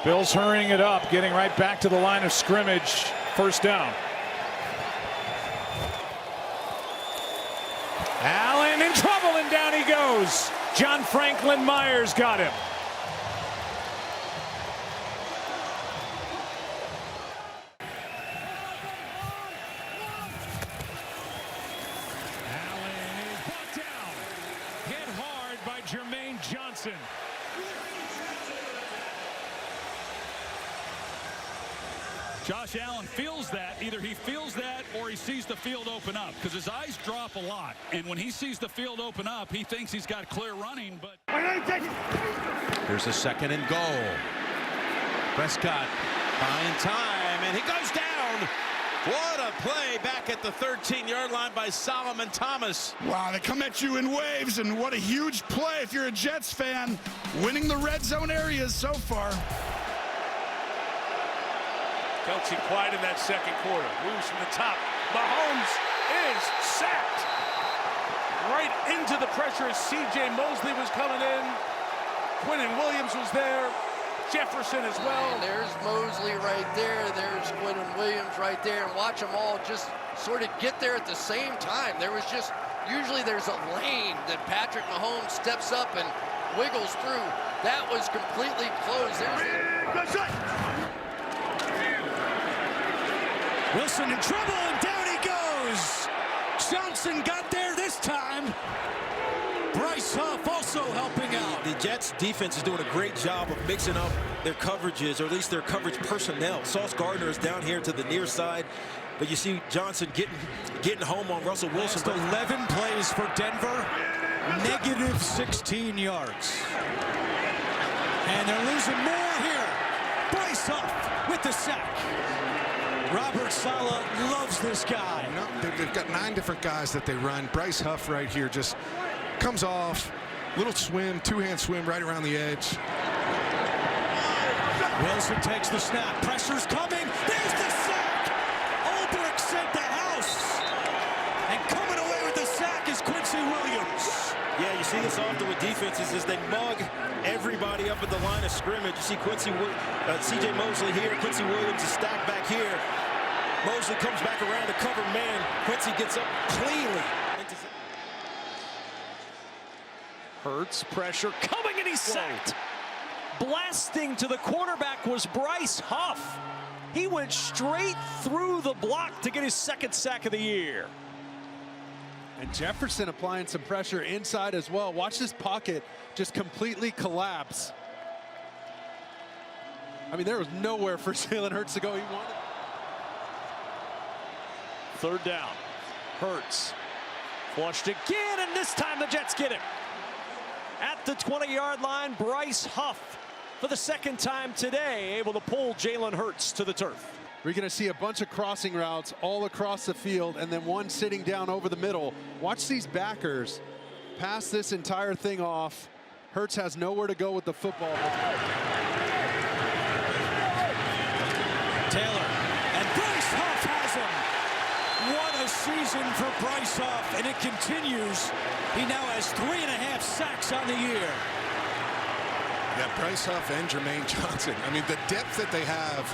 Bills hurrying it up, getting right back to the line of scrimmage. First down. Allen in trouble, and down he goes. John Franklin Myers got him. Allen is brought down. Hit hard by Jermaine Johnson. Josh Allen feels that. Either he feels that or he sees the field open up, because his eyes drop a lot. And when he sees the field open up, he thinks he's got clear running. But here's a second and goal. Prescott buying time, and he goes down. What a play back at the 13-yard line by Solomon Thomas. Wow, they come at you in waves, and what a huge play if you're a Jets fan. Winning the red zone areas so far. Kelsey quiet in that second quarter. Moves from the top. Mahomes is sacked. Right into the pressure as C.J. Mosley was coming in. Quinnen Williams was there. Jefferson as well. And there's Mosley right there. There's Quinnen Williams right there. And watch them all just sort of get there at the same time. There was just, usually there's a lane that Patrick Mahomes steps up and wiggles through. That was completely closed. Wilson in trouble, and down he goes. Johnson got there this time. Bryce Huff also helping out. The Jets defense is doing a great job of mixing up their coverages, or at least their coverage personnel. Sauce Gardner is down here to the near side, but you see Johnson getting home on Russell Wilson. Last 11 plays for Denver, negative 16 yards. And they're losing more here. Bryce Huff with the sack. Robert Saleh loves this guy. No, they've got 9 different guys that they run. Bryce Huff right here just comes off, little swim, two-hand swim right around the edge. Wilson takes the snap. Pressure's coming. There's the sack. Ulbrich sent the house. And coming away with the sack is Quincy Williams. Yeah, you see this often with defenses as they mug everybody up at the line of scrimmage. You see C.J. Mosley here. Quincy Williams is stacked back here. Mosley comes back around to cover man. Quincy gets up cleanly. Hurts, pressure coming, and he's sacked. Blasting to the quarterback was Bryce Huff. He went straight through the block to get his second sack of the year. And Jefferson applying some pressure inside as well. Watch this pocket just completely collapse. I mean, there was nowhere for Jalen Hurts to go. He wanted. Third down. Hurts flushed again, and this time the Jets get him. At the 20-yard line, Bryce Huff, for the second time today, able to pull Jalen Hurts to the turf. We're going to see a bunch of crossing routes all across the field, and then one sitting down over the middle. Watch these backers pass this entire thing off. Hurts has nowhere to go with the football. Taylor, and Bryce Huff has him. What a season for Bryce Huff, and it continues. He now has 3.5 sacks on the year. Yeah, Bryce Huff and Jermaine Johnson. I mean, the depth that they have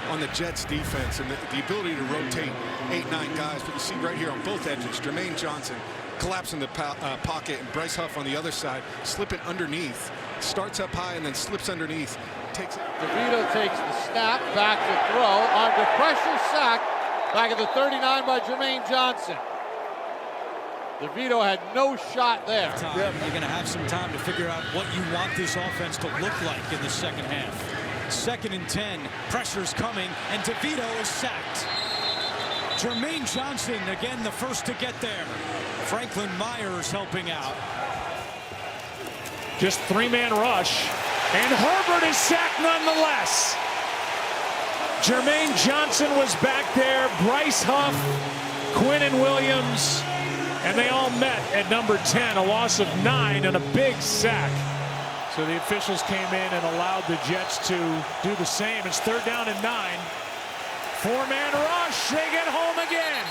on the Jets defense and the ability to rotate 8-9 guys. But you see right here on both edges, Jermaine Johnson collapsing the pocket, and Bryce Huff on the other side slipping underneath. Starts up high and then slips underneath. Takes it. DeVito takes the snap, back to throw, under pressure, sack, back at the 39 by Jermaine Johnson. DeVito had no shot there. You're going to have some time to figure out what you want this offense to look like in the second half. 2nd and 10, pressure's coming, and DeVito is sacked. Jermaine Johnson, again, the first to get there. Franklin Myers helping out. Just 3-man rush, and Herbert is sacked nonetheless. Jermaine Johnson was back there, Bryce Huff, Quinnen Williams, and they all met at number 10, a loss of 9 and a big sack. So the officials came in and allowed the Jets to do the same. It's 3rd down and 9. 4-man rush, they get home again.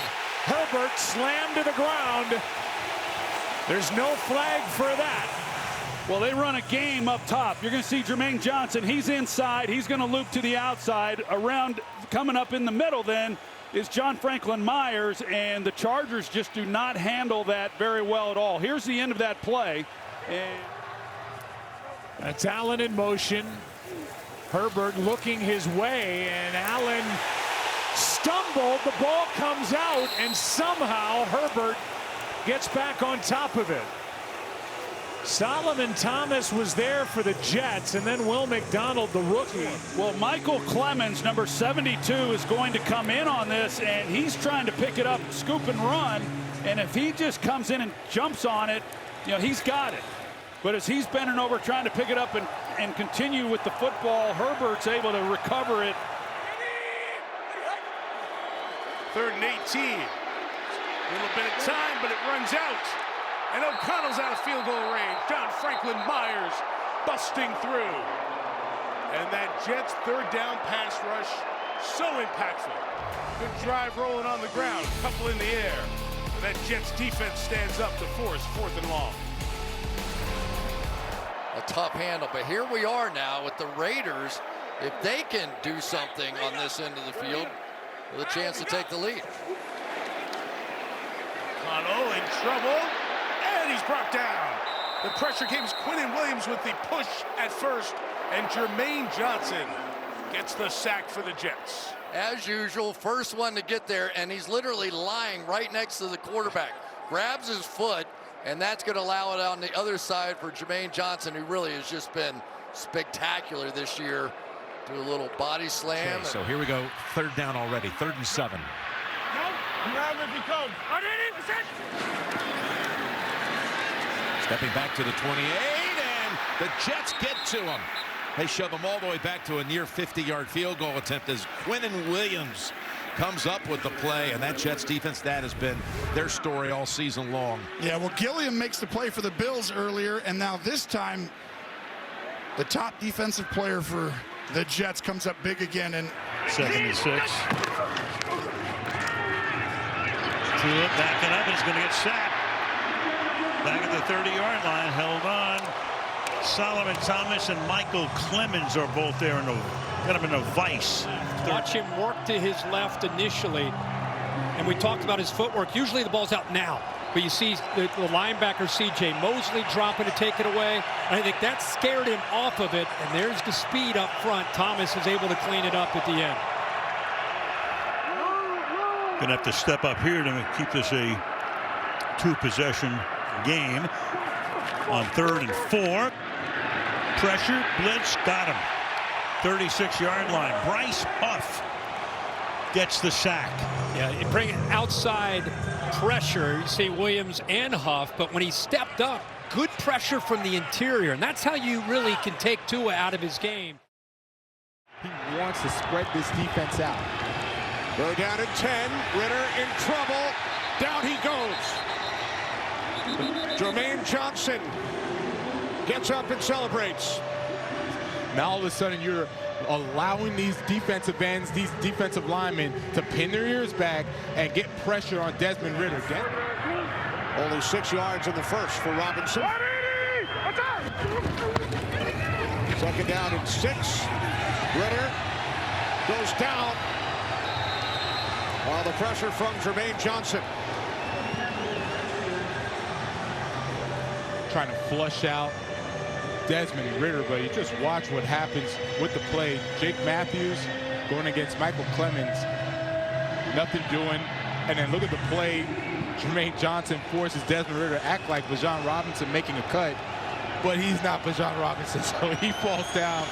Herbert slammed to the ground. There's no flag for that. Well, they run a game up top. You're going to see Jermaine Johnson. He's inside. He's going to loop to the outside. Around, coming up in the middle then is John Franklin Myers, and the Chargers just do not handle that very well at all. Here's the end of that play. And that's Allen in motion. Herbert looking his way, and Allen stumbled. The ball comes out, and somehow Herbert gets back on top of it. Solomon Thomas was there for the Jets, and then Will McDonald, the rookie. Well, Michael Clemens, number 72, is going to come in on this, and he's trying to pick it up, scoop and run. And if he just comes in and jumps on it, you know, he's got it. But as he's bending over trying to pick it up and continue with the football, Herbert's able to recover it. 3rd and 18. A little bit of time, but it runs out. And O'Connell's out of field goal range. John Franklin Myers busting through. And that Jets 3rd down pass rush, so impactful. Good drive rolling on the ground, couple in the air. And that Jets defense stands up to force 4th and long. A tough handle, but here we are now with the Raiders. If they can do something on this end of the field, with a chance to take the lead. O'Connell in trouble. And he's brought down. The pressure came as Quinnen Williams with the push at first, and Jermaine Johnson gets the sack for the Jets. As usual, first one to get there, and he's literally lying right next to the quarterback. Grabs his foot, and that's going to allow it on the other side for Jermaine Johnson, who really has just been spectacular this year. Do a little body slam. Okay, so here we go. 3rd down already. 3rd and 7. Stepping back to the 28, and the Jets get to him. They shove him all the way back to a near 50-yard field goal attempt as Quinnen Williams comes up with the play, and that Jets defense, that has been their story all season long. Yeah, well, Gilliam makes the play for the Bills earlier, and now this time the top defensive player for the Jets comes up big again. And 2nd and 6. Truitt backing up, and he's going to get sacked. Back at the 30-yard line, held on. Solomon Thomas and Michael Clemens are both there in got him in a vice. Watch him work to his left initially, and we talked about his footwork. Usually the ball's out now, but you see the linebacker C.J. Mosley dropping to take it away. And I think that scared him off of it, and there's the speed up front. Thomas is able to clean it up at the end. Gonna have to step up here to keep this a 2-possession game. On 3rd and 4. Pressure, blitz, got him. 36-yard line. Bryce Huff gets the sack. Yeah, you bring outside pressure. You see Williams and Huff, but when he stepped up, good pressure from the interior, and that's how you really can take Tua out of his game. He wants to spread this defense out. They're down at 10. Ritter in trouble. Down he goes. Jermaine Johnson gets up and celebrates. Now all of a sudden you're allowing these defensive ends, these defensive linemen to pin their ears back and get pressure on Desmond Ritter. Only 6 yards in the first for Robinson. 2nd down and 6. Ritter goes down while the pressure from Jermaine Johnson. Trying to flush out Desmond Ritter, but you just watch what happens with the play. Jake Matthews going against Michael Clemens, nothing doing, and then look at the play. Jermaine Johnson forces Desmond Ritter to act like Bijan Robinson making a cut, but he's not Bijan Robinson, so he falls down.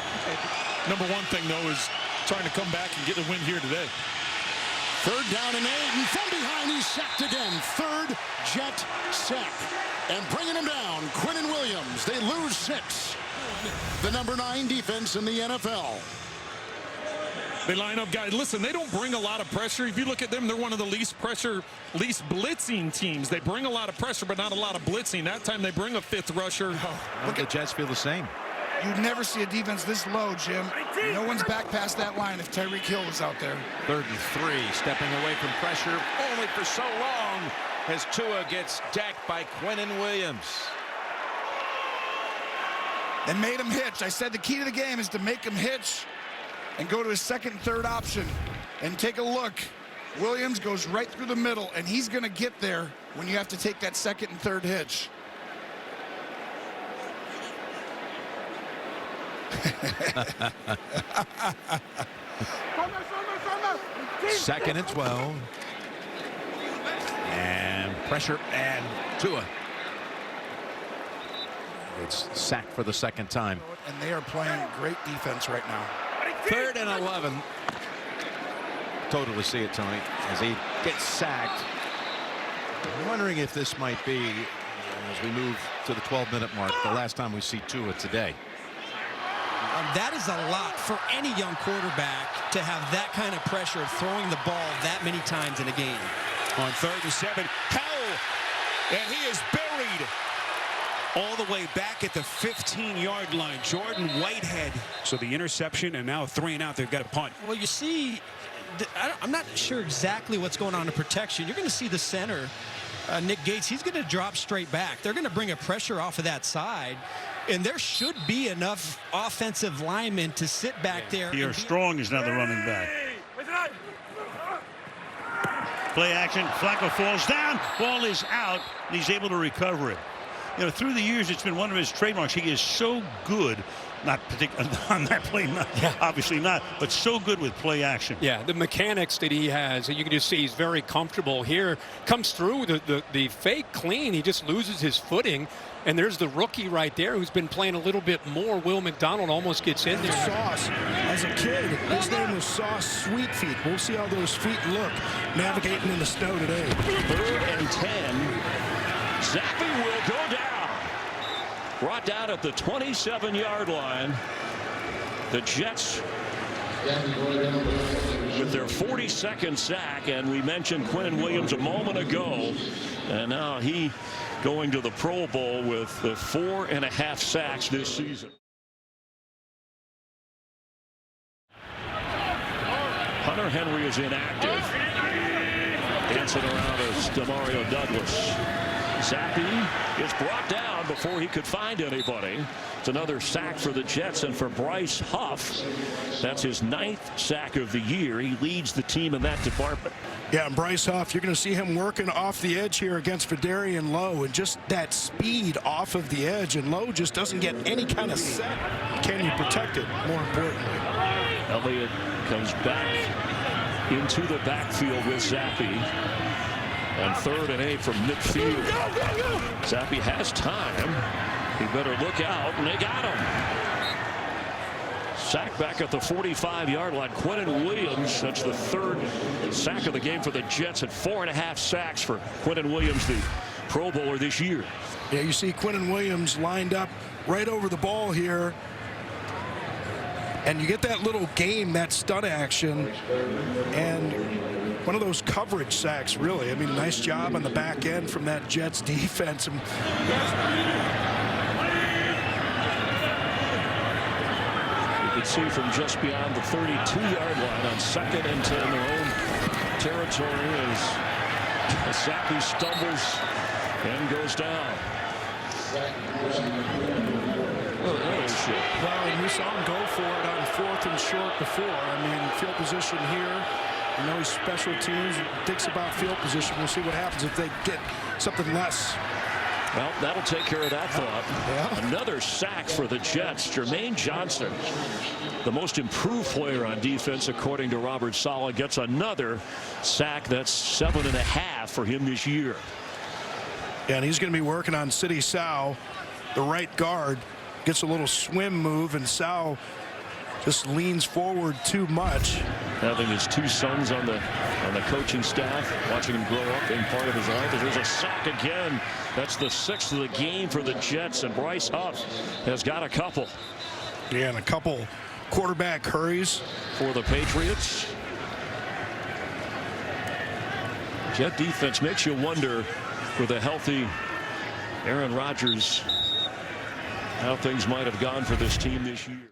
Number one thing, though, is trying to come back and get the win here today. 3rd down and 8, and from behind he's sacked again. 3rd Jet sack. And bringing him down, Quinnen Williams. They lose 6. The number 9 defense in the NFL. They line up guys. Listen, they don't bring a lot of pressure. If you look at them, they're one of the least blitzing teams. They bring a lot of pressure, but not a lot of blitzing. That time they bring a 5th rusher. Look at the Jets feel the same. you'd never see a defense this low, Jim. No one's back past that line if Tyreek Hill was out there. 3rd and 3, stepping away from pressure only for so long as Tua gets decked by Quinnen Williams. and made him hitch. I said the key to the game is to make him hitch and go to his second and third option. And take a look. Williams goes right through the middle, and he's going to get there when you have to take that second and third hitch. Second and 12. And pressure, and Tua. It's sacked for the second time. And they are playing great defense right now. Third and 11. Totally see it, Tony, as he gets sacked. I'm wondering if this might be, as we move to the 12-minute mark, the last time we see Tua today. That is a lot for any young quarterback to have that kind of pressure of throwing the ball that many times in a game. On 3rd and 7, Howell, and he is buried all the way back at the 15-yard line. Jordan Whitehead. So the interception, and now 3 and out. They've got a punt. Well, you see, I'm not sure exactly what's going on in protection. You're going to see the center, Nick Gates, he's going to drop straight back. They're going to bring a pressure off of that side, and there should be enough offensive linemen to sit back there. Pierre Strong is now the running back. Play action. Flacco falls down. Ball is out, and he's able to recover it. You know, through the years, it's been one of his trademarks. He is so good, not particularly on that play, obviously not, but so good with play action. Yeah, the mechanics that he has, you can just see he's very comfortable here. Comes through the fake clean. He just loses his footing. And there's the rookie right there who's been playing a little bit more. Will McDonald almost gets in there. Sauce. As a kid, his name was Sauce Sweetfeet. We'll see how those feet look navigating in the snow today. 3rd and 10. Zappi will go down. Brought down at the 27-yard line. The Jets with their 42nd sack, and we mentioned Quinnen Williams a moment ago, and now he going to the Pro Bowl with the 4.5 sacks this season. Hunter Henry is inactive. Dancing around is Demario Douglas. Zappi is brought down before he could find anybody. It's another sack for the Jets, and for Bryce Huff, that's his 9th sack of the year. He leads the team in that department. Yeah, and Bryce Huff, you're going to see him working off the edge here against Vidarian Lowe, and just that speed off of the edge, and Lowe just doesn't get any kind of set. Can you protect it, more importantly? Elliott comes back into the backfield with Zappi. On 3rd and 8 from midfield. Zappi has time. He better look out, and they got him. Sack back at the 45-yard line. Quinnen Williams, that's the 3rd sack of the game for the Jets, at 4.5 sacks for Quinnen Williams, the Pro Bowler this year. Yeah, you see Quinnen Williams lined up right over the ball here. And you get that little game, that stunt action, and one of those coverage sacks, really. I mean, nice job on the back end from that Jets defense. You can see from just beyond the 32-yard line on 2nd and 10, their own territory, as Zappi stumbles and goes down. Well, and we saw him go for it on 4th and short before. I mean, field position here. You know, he's special teams, thinks about field position. We'll see what happens if they get something less. Well, that'll take care of that thought. Yeah. Another sack for the Jets. Jermaine Johnson, the most improved player on defense, according to Robert Saleh, gets another sack. That's 7.5 for him this year. Yeah, and he's going to be working on City Sau, the right guard. Gets a little swim move, and Sau just leans forward too much. Having his 2 sons on the coaching staff, watching him grow up in part of his life. There's a sack again. That's the 6th of the game for the Jets, and Bryce Huff has got a couple. Yeah, and a couple quarterback hurries for the Patriots. Jet defense makes you wonder, with a healthy Aaron Rodgers, how things might have gone for this team this year.